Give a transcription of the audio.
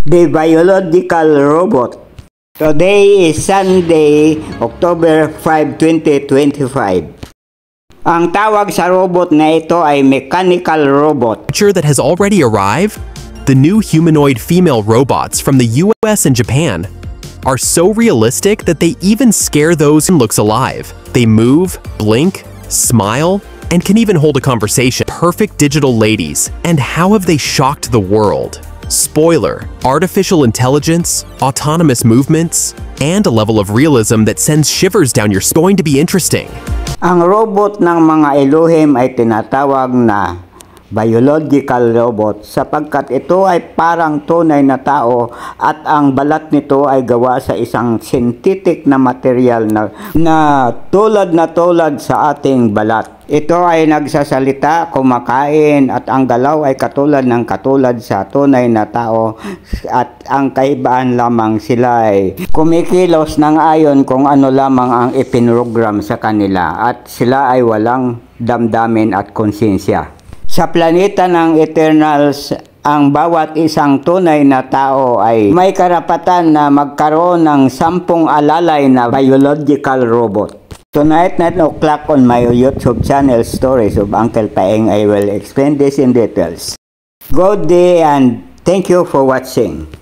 The biological robot. Today is Sunday, October 5, 2025. Ang tawag sa robot na ito ay mechanical robot. That has already arrived? The new humanoid female robots from the US and Japan are so realistic that they even scare those who looks alive. They move, blink, smile, and can even hold a conversation. Perfect digital ladies. And how have they shocked the world? Spoiler, artificial intelligence, autonomous movements, and a level of realism that sends shivers down your spine. Going to be interesting. Ang robot ng mga Elohim ay tinatawag na biological robot sapagkat ito ay parang tunay na tao at ang balat nito ay gawa sa isang synthetic na material na tulad sa ating balat. Ito ay nagsasalita, kumakain at ang galaw ay katulad sa tunay na tao at ang kaibaan lamang sila ay kumikilos ng ayon kung ano lamang ang ipinrogram sa kanila at sila ay walang damdamin at konsensya. Sa planeta ng Eternals, ang bawat isang tunay na tao ay may karapatan na magkaroon ng 10 alalay na biological robot. Tonight, 9 o'clock on my YouTube channel, Stories of Uncle Paeng, I will explain this in details. Good day and thank you for watching.